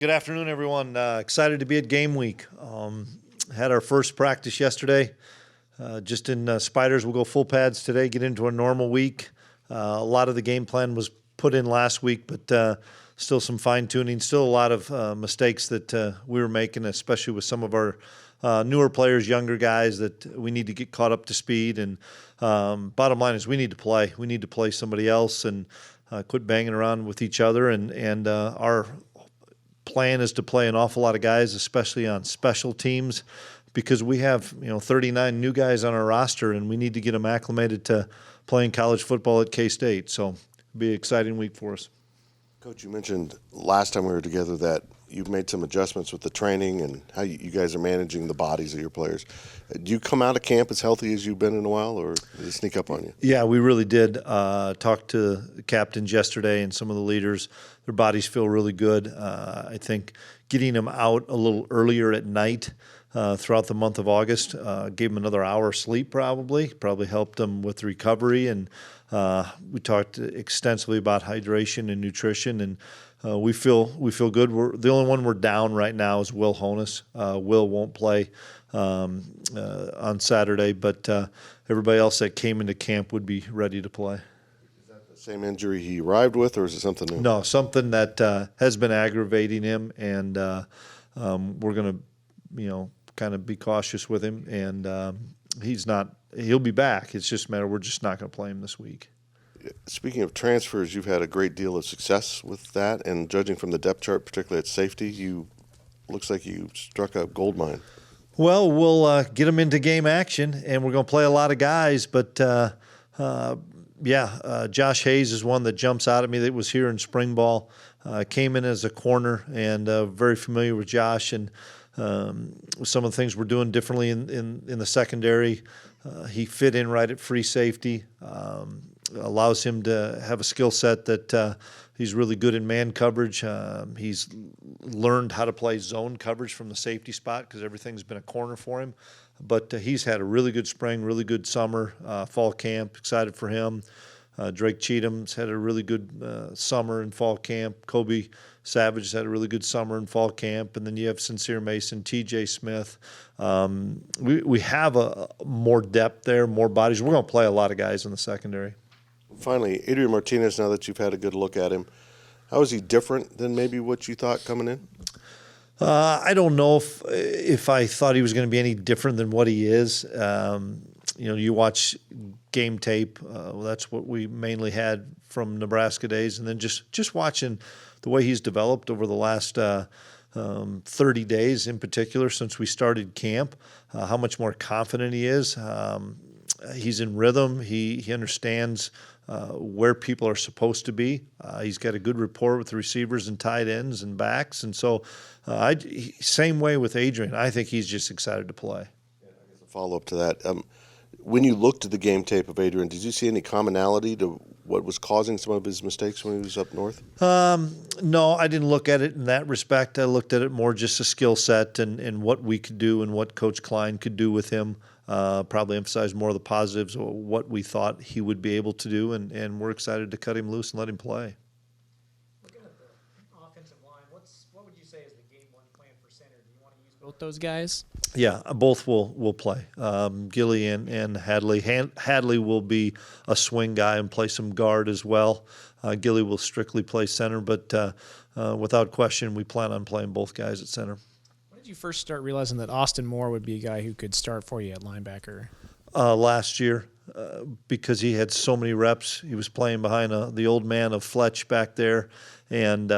Good afternoon, everyone. Excited to be at game week. Had our first practice yesterday. Just in Spiders, we'll go full pads today, get into a normal week. A lot of the game plan was put in last week, but still some fine-tuning. Still a lot of mistakes that we were making, especially with some of our newer players, younger guys that we need to get caught up to speed. And bottom line is we need to play. We need to play somebody else and quit banging around with each other. And our plan is to play an awful lot of guys, especially on special teams, because we have 39 new guys on our roster, and we need to get them acclimated to playing college football at K-State. So it'll be an exciting week for us. Coach, you mentioned last time we were together that you've made some adjustments with the training and how you guys are managing the bodies of your players. Do you come out of camp as healthy as you've been in a while, or did it sneak up on you? Yeah, we really did. Talked to the captains yesterday and some of the leaders. Their bodies feel really good. I think getting them out a little earlier at night throughout the month of August gave them another hour of sleep probably helped them with recovery. And we talked extensively about hydration and nutrition, and we feel good. The only one we're down right now is Will Honus. Will won't play on Saturday, but everybody else that came into camp would be ready to play. Is that the same injury he arrived with, or is it something new? No, something that has been aggravating him, and we're going to kind of be cautious with him, and he'll be back. It's just a matter we're just not going to play him this week. Speaking of transfers, you've had a great deal of success with that, and judging from the depth chart, particularly at safety, looks like you struck a gold mine. Well, we'll get them into game action, and we're going to play a lot of guys, but Josh Hayes is one that jumps out at me that was here in spring ball. Came in as a corner, and very familiar with Josh, and some of the things we're doing differently in the secondary. He fit in right at free safety. Allows him to have a skill set that he's really good in man coverage. He's learned how to play zone coverage from the safety spot because everything's been a corner for him. But he's had a really good spring, really good summer, fall camp. Excited for him. Drake Cheatham's had a really good summer and fall camp. Kobe Savage has had a really good summer and fall camp. And then you have Sincere Mason, TJ Smith. We have more depth there, more bodies. We're going to play a lot of guys in the secondary. Finally, Adrian Martinez, now that you've had a good look at him, how is he different than maybe what you thought coming in? I don't know if I thought he was going to be any different than what he is. You watch game tape. That's what we mainly had from Nebraska days. And then just watching the way he's developed over the last 30 days in particular since we started camp, how much more confident he is. He's in rhythm. He understands where people are supposed to be. He's got a good rapport with the receivers and tight ends and backs. And so same way with Adrian. I think he's just excited to play. Yeah, I guess a follow-up to that. When you looked at the game tape of Adrian, did you see any commonality to what was causing some of his mistakes when he was up north? No, I didn't look at it in that respect. I looked at it more just a skill set and what we could do and what Coach Klein could do with him. Probably emphasize more of the positives of what we thought he would be able to do, and we're excited to cut him loose and let him play. Looking at the offensive line, what would you say is the game one plan for center? Do you want to use both those guys? Yeah, both will play. Gilly and Hadley. Hadley will be a swing guy and play some guard as well. Gilly will strictly play center, but without question, we plan on playing both guys at center. When did you first start realizing that Austin Moore would be a guy who could start for you at linebacker? Last year, because he had so many reps. He was playing behind the old man of Fletch back there, and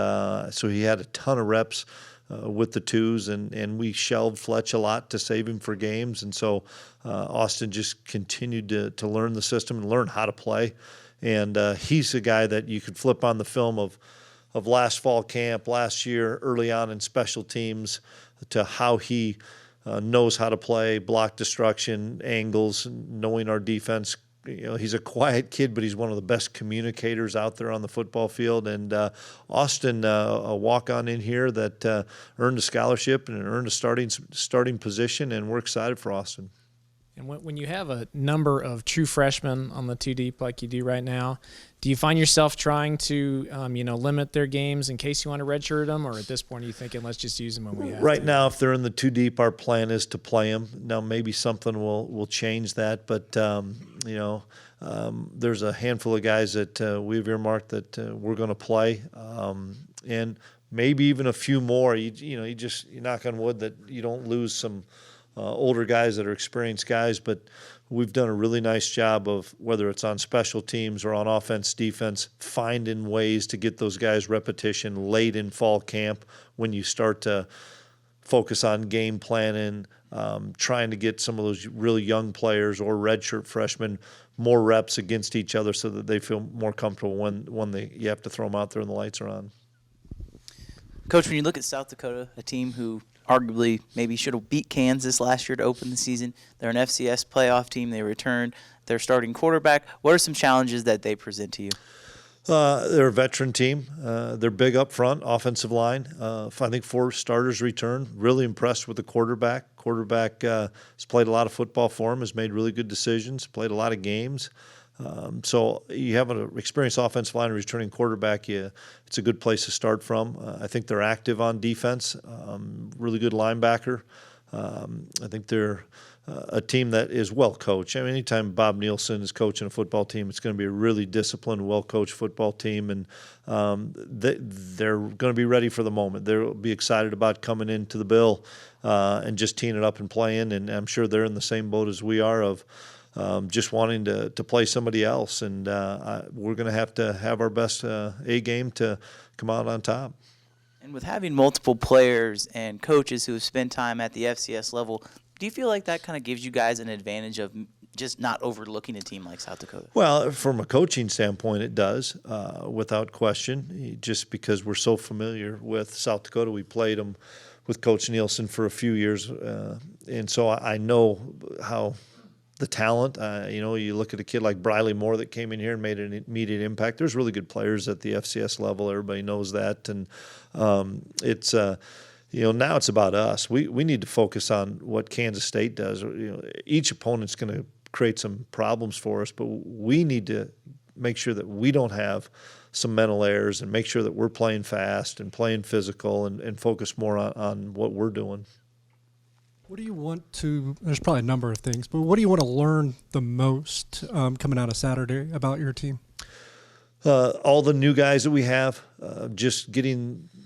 so he had a ton of reps with the twos, and we shelved Fletch a lot to save him for games. And so Austin just continued to learn the system and learn how to play. And he's a guy that you could flip on the film of last fall camp, last year, early on in special teams, to how he knows how to play, block destruction, angles, knowing our defense. He's a quiet kid, but he's one of the best communicators out there on the football field. And Austin, a walk-on in here that earned a scholarship and earned a starting position, and we're excited for Austin. And when you have a number of true freshmen on the two deep like you do right now, do you find yourself trying to, limit their games in case you want to redshirt them, or at this point are you thinking let's just use them when we have Right to? now, if they're in the two deep, our plan is to play them. Now, maybe something will change that, but there's a handful of guys that we've earmarked that we're going to play, and maybe even a few more. You knock on wood that you don't lose some older guys that are experienced guys, but we've done a really nice job of, whether it's on special teams or on offense, defense, finding ways to get those guys repetition late in fall camp when you start to focus on game planning, trying to get some of those really young players or redshirt freshmen more reps against each other so that they feel more comfortable when you have to throw them out there and the lights are on. Coach, when you look at South Dakota, a team who arguably maybe should have beat Kansas last year to open the season, they're an FCS playoff team. They returned their starting quarterback. What are some challenges that they present to you? They're a veteran team. They're big up front, offensive line. I think 4 starters returned. Really impressed with the quarterback. Quarterback has played a lot of football for him, has made really good decisions, played a lot of games. So you have an experienced offensive line returning quarterback, it's a good place to start from. I think they're active on defense, really good linebacker. I think they're a team that is well coached. I mean, anytime Bob Nielsen is coaching a football team, it's going to be a really disciplined, well coached football team, and they're going to be ready for the moment. They'll be excited about coming into the Bill and just teeing it up and playing. And I'm sure they're in the same boat as we are of just wanting to play somebody else. And we're going to have our best A game to come out on top. And with having multiple players and coaches who have spent time at the FCS level, do you feel like that kind of gives you guys an advantage of just not overlooking a team like South Dakota? Well, from a coaching standpoint, it does, without question. Just because we're so familiar with South Dakota, we played them with Coach Nielsen for a few years, and so I know how the talent. You look at a kid like Briley Moore that came in here and made an immediate impact. There's really good players at the FCS level. Everybody knows that, and it's. Now it's about us. We need to focus on what Kansas State does. Each opponent's going to create some problems for us, but we need to make sure that we don't have some mental errors and make sure that we're playing fast and playing physical and focus more on what we're doing. What do you want to – there's probably a number of things, but what do you want to learn the most coming out of Saturday about your team? All the new guys that we have, just getting –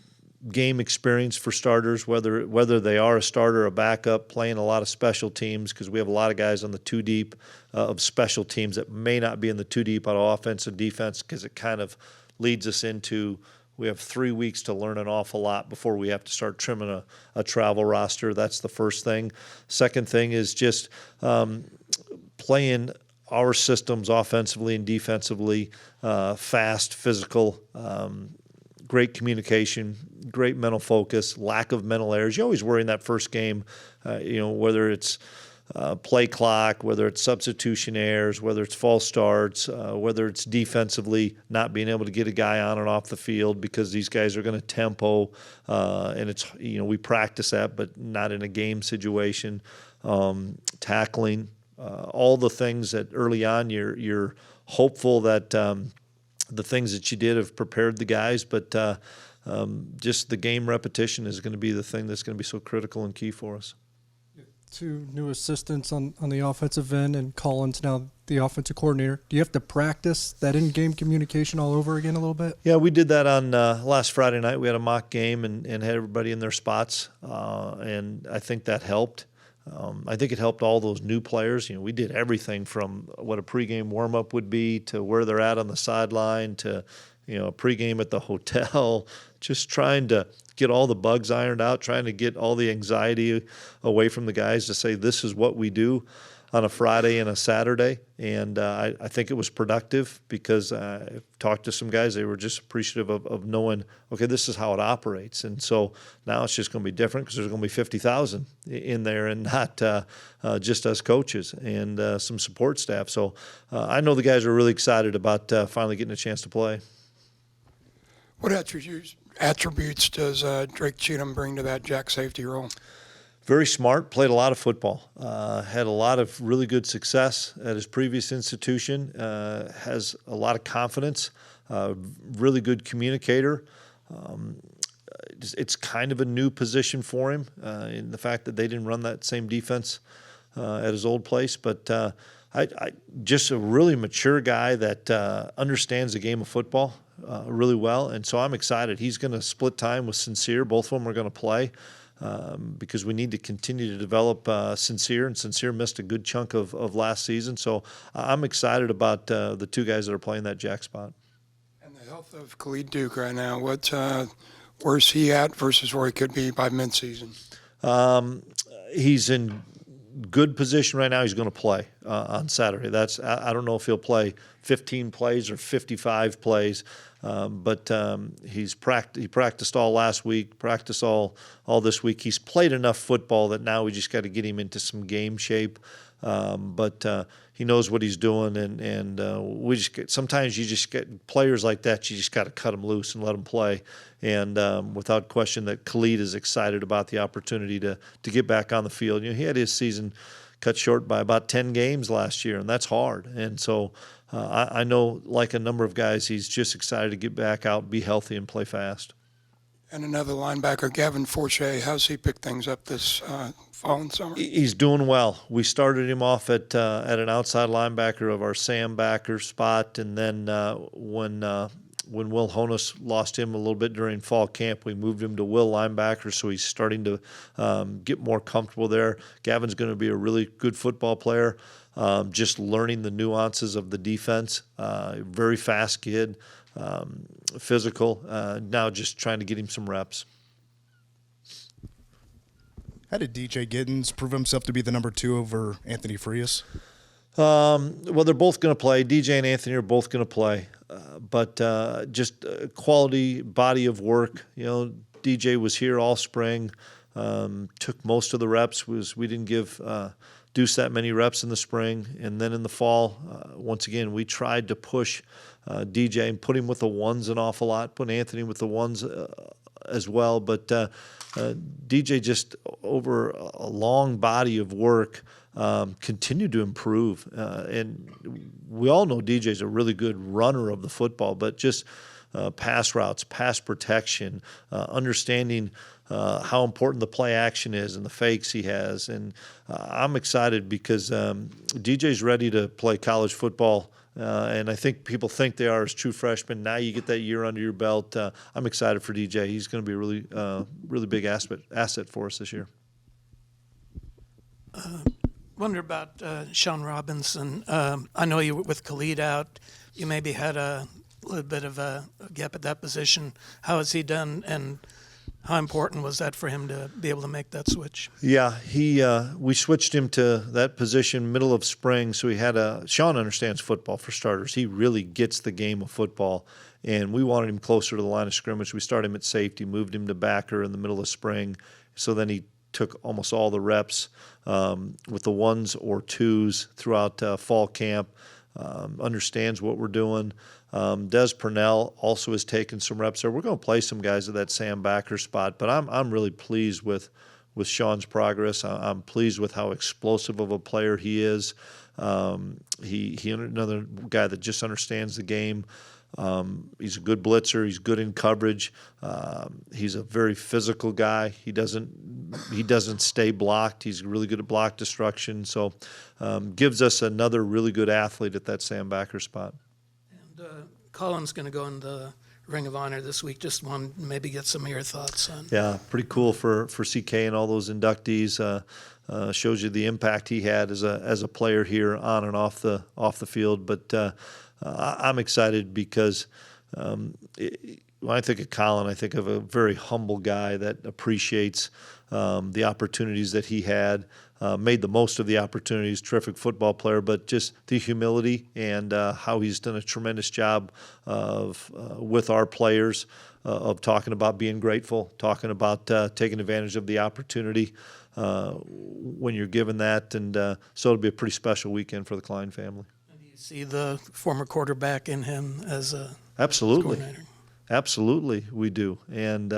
game experience for starters, whether they are a starter or a backup, playing a lot of special teams, because we have a lot of guys on the two deep of special teams that may not be in the two deep on offense and defense, because it kind of leads us into we have 3 weeks to learn an awful lot before we have to start trimming a travel roster. That's the first thing. Second thing is just playing our systems offensively and defensively, fast, physical, great communication, great mental focus, lack of mental errors. You always worry in that first game, whether it's play clock, whether it's substitution errors, whether it's false starts, whether it's defensively not being able to get a guy on and off the field because these guys are going to tempo, and it's we practice that, but not in a game situation. Tackling, all the things that early on you're hopeful that the things that you did have prepared the guys, but just the game repetition is going to be the thing that's going to be so critical and key for us. 2 new assistants on the offensive end, and Colin's now the offensive coordinator. Do you have to practice that in-game communication all over again a little bit? Yeah, we did that on last Friday night. We had a mock game and had everybody in their spots, and I think that helped. I think it helped all those new players. We did everything from what a pregame warm-up would be to where they're at on the sideline to, a pregame at the hotel, just trying to get all the bugs ironed out, trying to get all the anxiety away from the guys to say this is what we do on a Friday and a Saturday. And I think it was productive because I talked to some guys. They were just appreciative of knowing, okay, this is how it operates. And so now it's just going to be different because there's going to be 50,000 in there and not just us coaches and some support staff. So I know the guys are really excited about finally getting a chance to play. What attributes does Drake Cheatham bring to that jack safety role? Very smart, played a lot of football, had a lot of really good success at his previous institution, has a lot of confidence, really good communicator. It's kind of a new position for him in the fact that they didn't run that same defense at his old place. But I just a really mature guy that understands the game of football really well. And so I'm excited. He's going to split time with Sincere. Both of them are going to play. Because we need to continue to develop Sincere, and Sincere missed a good chunk of last season. So I'm excited about the two guys that are playing that jack spot. And the health of Khalid Duke right now, where's he at versus where he could be by midseason? He's in good position right now. He's going to play on Saturday. I don't know if he'll play 15 plays or 55 plays. But he practiced all last week, practiced all this week. He's played enough football that now we just got to get him into some game shape. But he knows what he's doing, and sometimes you just get players like that. You just got to cut them loose and let them play. And without question, that Khalid is excited about the opportunity to get back on the field. He had his season cut short by about 10 games last year, and that's hard. And so I know, like a number of guys, he's just excited to get back out, be healthy, and play fast. And another linebacker, Gavin Forshay, how's he picked things up this fall and summer? He's doing well. We started him off at an outside linebacker of our Sam backer spot, and then when Will Honus lost him a little bit during fall camp, we moved him to Will linebacker, so he's starting to get more comfortable there. Gavin's going to be a really good football player, just learning the nuances of the defense. Very fast kid, physical. Now just trying to get him some reps. How did DJ Giddens prove himself to be the number 2 over Anthony Frias? Well, they're both going to play. DJ and Anthony are both going to play. But just quality body of work. DJ was here all spring, took most of the reps. We didn't give Deuce that many reps in the spring. And then in the fall, once again, we tried to push DJ and put him with the ones an awful lot, put Anthony with the ones as well. But DJ just over a long body of work continued to improve. And we all know DJ's a really good runner of the football, but just pass routes, pass protection, understanding how important the play action is and the fakes he has. And I'm excited because DJ's ready to play college football. And I think people think they are as true freshmen. Now you get that year under your belt. I'm excited for DJ. He's going to be a really big asset for us this year. Wonder about Sean Robinson. I know you with Khalid out, you maybe had a little bit of a gap at that position. How has he done, and how important was that for him to be able to make that switch? Yeah, we switched him to that position middle of spring, so he had Sean understands football for starters. He really gets the game of football, and we wanted him closer to the line of scrimmage. We started him at safety, moved him to backer in the middle of spring, so then he took almost all the reps with the ones or twos throughout fall camp, understands what we're doing. Des Purnell also has taken some reps there. We're going to play some guys at that Sam backer spot, but I'm really pleased with Sean's progress. I'm pleased with how explosive of a player he is. He another guy that just understands the game. He's a good blitzer. He's good in coverage. He's a very physical guy. He doesn't stay blocked. He's really good at block destruction. So gives us another really good athlete at that Sam backer spot. And Colin's going to go in the Ring of Honor this week. Just want to maybe get some of your thoughts on. Yeah, pretty cool for CK and all those inductees. Shows you the impact he had as a player here on and off the field. But I'm excited because when I think of Colin, I think of a very humble guy that appreciates the opportunities that he had, made the most of the opportunities, terrific football player, but just the humility and how he's done a tremendous job with our players of talking about being grateful, talking about taking advantage of the opportunity when you're given that. And so it'll be a pretty special weekend for the Klein family. See the former quarterback in him as a Absolutely. coordinator. Absolutely, we do. And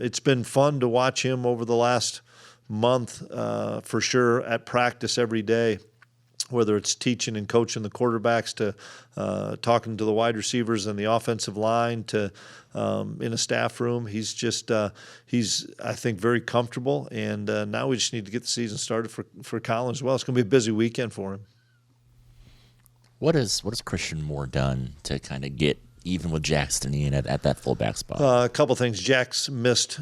it's been fun to watch him over the last month for sure at practice every day, whether it's teaching and coaching the quarterbacks to talking to the wide receivers and the offensive line to in a staff room. He's just he's, I think, very comfortable. And now we just need to get the season started for Colin as well. It's going to be a busy weekend for him. What has Christian Moore done to kind of get even with Jackson Ian at that fullback spot? A couple things. Jack's missed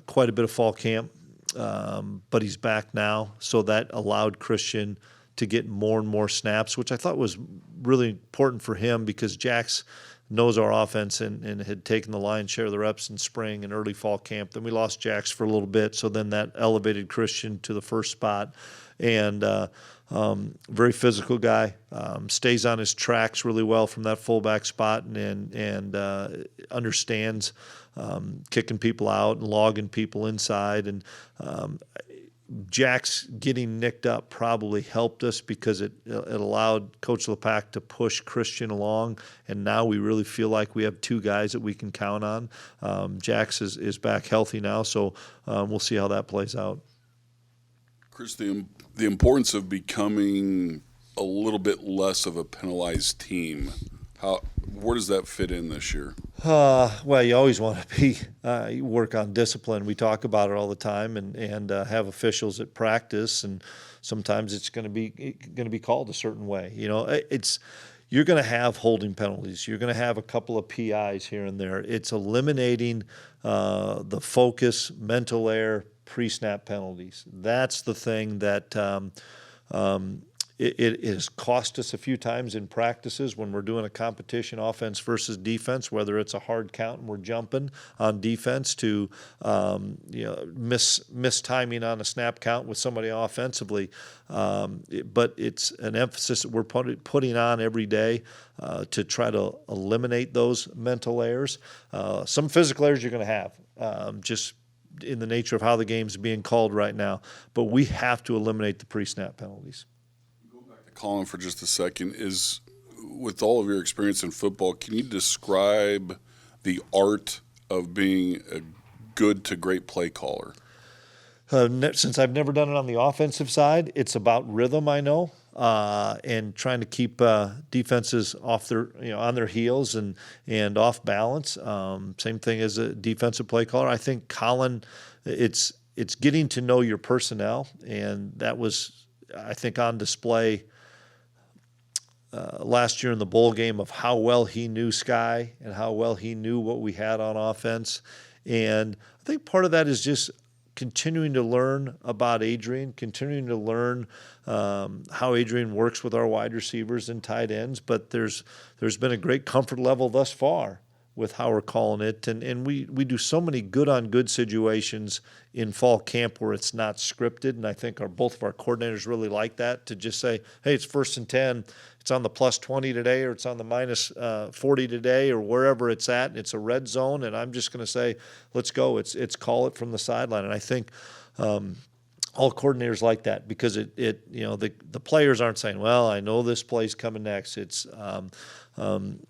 quite a bit of fall camp, but he's back now. So that allowed Christian to get more and more snaps, which I thought was really important for him because Jax knows our offense and had taken the lion's share of the reps in spring and early fall camp. Then we lost Jax for a little bit, so then that elevated Christian to the first spot. And very physical guy, stays on his tracks really well from that fullback spot and understands kicking people out and logging people inside. And Jack's getting nicked up probably helped us because it allowed Coach LePac to push Christian along, and now we really feel like we have two guys that we can count on. Jax is back healthy now, so we'll see how that plays out. Chris, the importance of becoming a little bit less of a penalized team, where does that fit in this year? Well, you always want to be you work on discipline. We talk about it all the time, and have officials at practice, and sometimes it's going to be called a certain way. You know, you're going to have holding penalties. You're going to have a couple of PIs here and there. It's eliminating the focus, mental error, pre-snap penalties. That's the thing that it has cost us a few times in practices when we're doing a competition, offense versus defense, whether it's a hard count and we're jumping on defense to miss timing on a snap count with somebody offensively. But it's an emphasis that we're putting on every day to try to eliminate those mental errors. Some physical errors you're going to have, just in the nature of how the game's being called right now. But we have to eliminate the pre-snap penalties. Colin, for just a second, is with all of your experience in football, can you describe the art of being a good to great play caller? Since I've never done it on the offensive side, it's about rhythm, I know, and trying to keep defenses off their, on their heels and off balance. Same thing as a defensive play caller. I think Colin, it's getting to know your personnel, and that was, I think, on display last year in the bowl game of how well he knew Sky and how well he knew what we had on offense. And I think part of that is just continuing to learn about Adrian, continuing to learn how Adrian works with our wide receivers and tight ends. But there's been a great comfort level thus far with how we're calling it. And we do so many good-on-good situations in fall camp where it's not scripted. And I think both of our coordinators really like that, to just say, hey, it's 1st and 10. It's on the plus 20 today, or it's on the minus 40 today, or wherever it's at. And it's a red zone, and I'm just going to say, let's go. It's call it from the sideline. And I think all coordinators like that because the players aren't saying, well, I know this play's coming next. It's a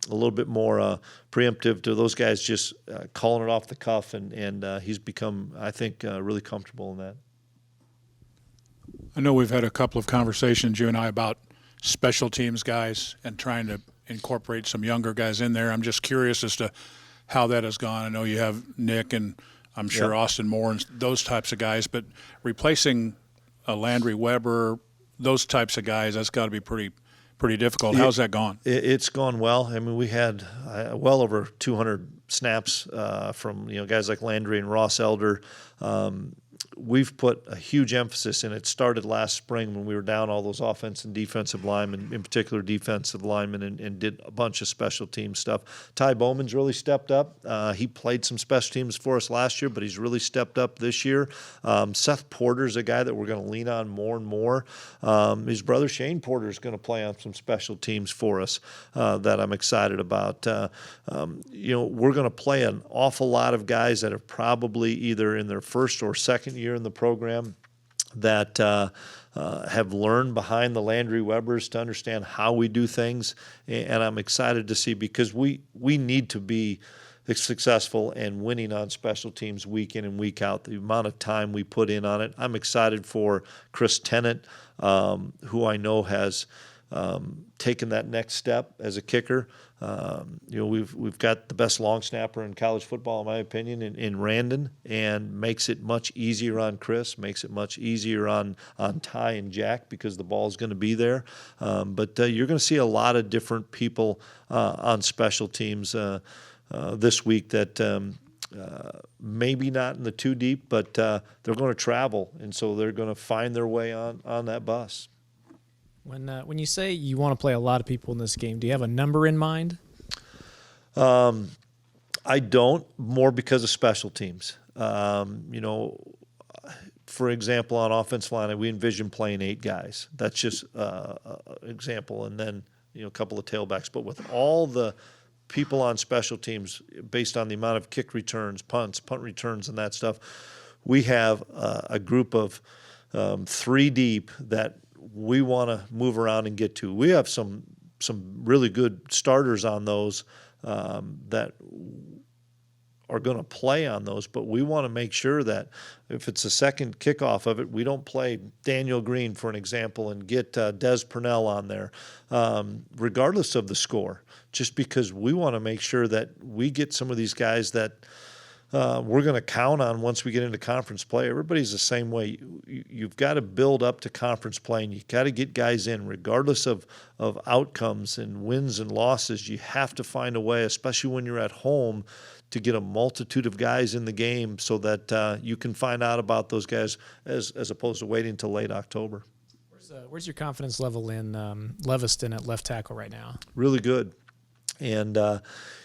little bit more preemptive to those guys just calling it off the cuff, and he's become, I think, really comfortable in that. I know we've had a couple of conversations, you and I, about special teams guys and trying to incorporate some younger guys in there. I'm just curious as to how that has gone. I know you have Nick and I'm sure Austin Moore and those types of guys, but replacing a Landry Weber, those types of guys, that's got to be pretty difficult. How's that gone? It's gone well. I mean, we had well over 200 snaps from guys like Landry and Ross Elder. We've put a huge emphasis, and it started last spring when we were down all those offensive and defensive linemen, in particular defensive linemen, and did a bunch of special team stuff. Ty Bowman's really stepped up. He played some special teams for us last year, but he's really stepped up this year. Seth Porter's a guy that we're going to lean on more and more. His brother Shane Porter is going to play on some special teams for us that I'm excited about. We're going to play an awful lot of guys that are probably either in their first or second year in the program that have learned behind the Landry Webers to understand how we do things, and I'm excited to see, because we need to be successful and winning on special teams week in and week out. The amount of time we put in on it. I'm excited for Chris Tennant, who I know has taken that next step as a kicker. We've got the best long snapper in college football, in my opinion, in Randon, and makes it much easier on Chris, makes it much easier on Ty and Jack because the ball is going to be there. But you're going to see a lot of different people on special teams this week that maybe not in the two deep, but they're going to travel, and so they're going to find their way on that bus. When you say you want to play a lot of people in this game, do you have a number in mind? I don't, more because of special teams. For example, on offensive line, we envision playing 8 guys. That's just an example, and then a couple of tailbacks. But with all the people on special teams, based on the amount of kick returns, punt returns, and that stuff, we have a group of 3 deep that we want to move around and get to. We have some really good starters on those that are going to play on those, but we want to make sure that if it's a second kickoff of it, we don't play Daniel Green, for an example, and get Des Purnell on there, regardless of the score, just because we want to make sure that we get some of these guys that we're going to count on once we get into conference play. Everybody's the same way. You've got to build up to conference play, and you've got to get guys in, regardless of outcomes and wins and losses. You have to find a way, especially when you're at home, to get a multitude of guys in the game so that you can find out about those guys as opposed to waiting until late October. Where's your confidence level in Leviston at left tackle right now? Really good. And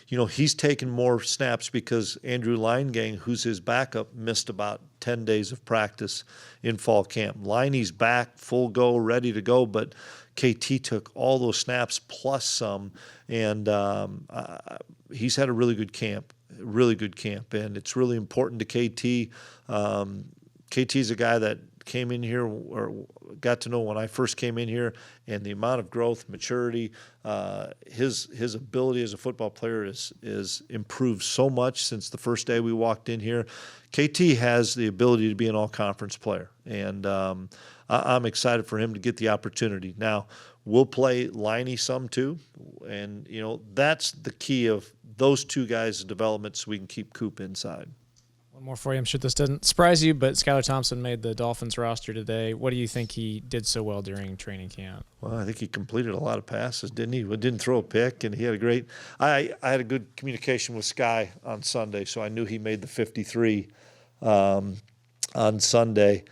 he's taken more snaps because Andrew Linegang, who's his backup, missed about 10 days of practice in fall camp. Liney's back, full go, ready to go, but KT took all those snaps plus some, and he's had a really good camp, and it's really important to KT. KT's a guy that came in here or got to know when I first came in here, and the amount of growth, maturity, his ability as a football player is improved so much since the first day we walked in here. KT has the ability to be an all-conference player, and I'm excited for him to get the opportunity. Now, we'll play Liney some too, and that's the key of those 2 guys' development so we can keep Coop inside. One more for you. I'm sure this doesn't surprise you, but Skyler Thompson made the Dolphins roster today. What do you think he did so well during training camp? Well, I think he completed a lot of passes, didn't he? Didn't throw a pick, and he had a great – I had a good communication with Sky on Sunday, so I knew he made the 53 on Sunday,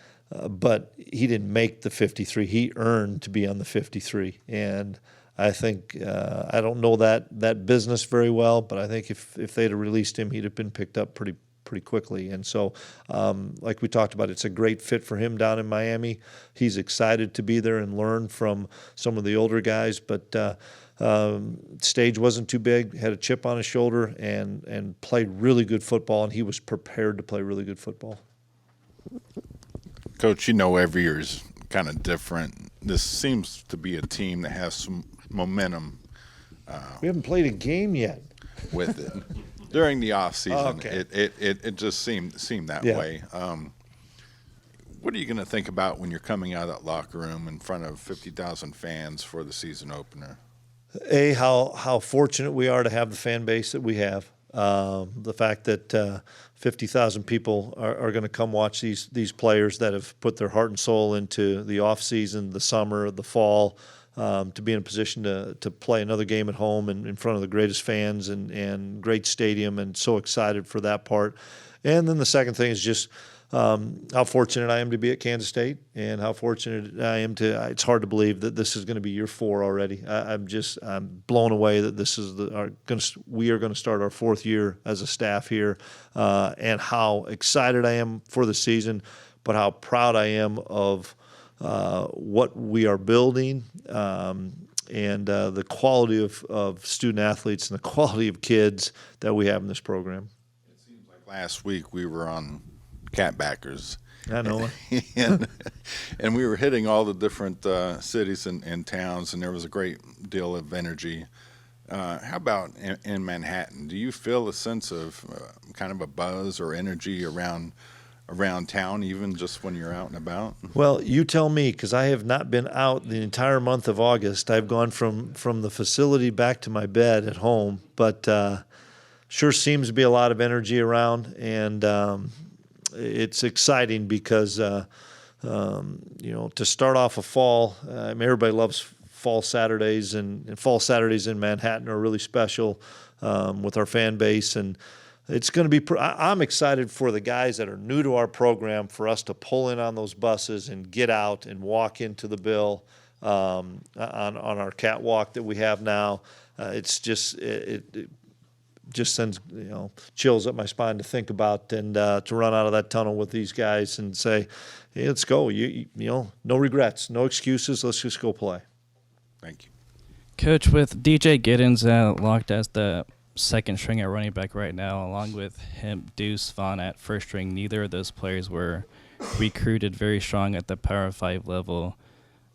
but he didn't make the 53. He earned to be on the 53, and I think I don't know that business very well, but I think if they'd have released him, he'd have been picked up pretty quickly. And so, like we talked about, it's a great fit for him down in Miami. He's excited to be there and learn from some of the older guys, but stage wasn't too big, had a chip on his shoulder, and played really good football, and he was prepared to play really good football. Coach, every year is kind of different. This seems to be a team that has some momentum. We haven't played a game yet. With it. During the off season, okay. it just seemed that way. What are you going to think about when you're coming out of that locker room in front of 50,000 fans for the season opener? How fortunate we are to have the fan base that we have. The fact that 50,000 people are going to come watch these players that have put their heart and soul into the off season, the summer, the fall. To be in a position to play another game at home and in front of the greatest fans and great stadium, and so excited for that part. And then the second thing is just how fortunate I am to be at Kansas State, and how fortunate I am it's hard to believe that this is going to be year 4 already. I'm blown away that this is we are going to start our 4th year as a staff here, and how excited I am for the season, but how proud I am of what we are building, and the quality of student athletes and the quality of kids that we have in this program. It seems like last week we were on Catbackers. I know. and we were hitting all the different cities and towns, and there was a great deal of energy. How about in Manhattan? Do you feel a sense of kind of a buzz or energy around town, even just when you're out and about? Well, you tell me, because I have not been out the entire month of August. I've gone from the facility back to my bed at home, but sure seems to be a lot of energy around, and it's exciting because to start off a fall, everybody loves fall Saturdays, and fall Saturdays in Manhattan are really special with our fan base, and it's going to be. I'm excited for the guys that are new to our program, for us to pull in on those buses and get out and walk into the Bill on our catwalk that we have now. It's just it just sends chills up my spine to think about, and to run out of that tunnel with these guys and say, hey, let's go. No regrets, no excuses. Let's just go play. Thank you. Coach, with DJ Giddens locked as the second string at running back right now, along with him, Deuce Vaughn at first string, neither of those players were recruited very strong at the Power 5 level.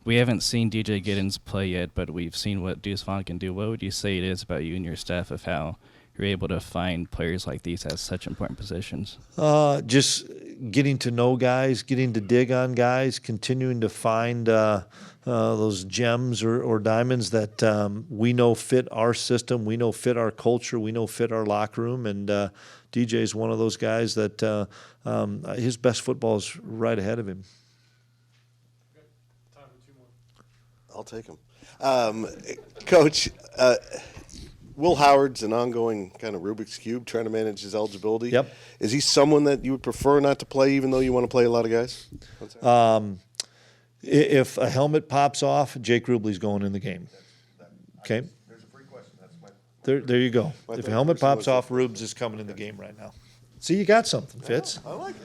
We haven't seen DJ Giddens play yet, but we've seen what Deuce Vaughn can do. What would you say it is about you and your staff of how you're able to find players like these at such important positions? Just getting to know guys, getting to dig on guys, continuing to find those gems or diamonds that we know fit our system, we know fit our culture, we know fit our locker room. And DJ is one of those guys that his best football is right ahead of him. I'll take him. Coach, Will Howard's an ongoing kind of Rubik's Cube trying to manage his eligibility. Yep. Is he someone that you would prefer not to play even though you want to play a lot of guys? If a helmet pops off, Jake Rubley's going in the game. Okay? There's a free question. That's my There you go. My If a third helmet person pops was off, Rubes is coming in the game right now. See, you got something, Fitz. I like it.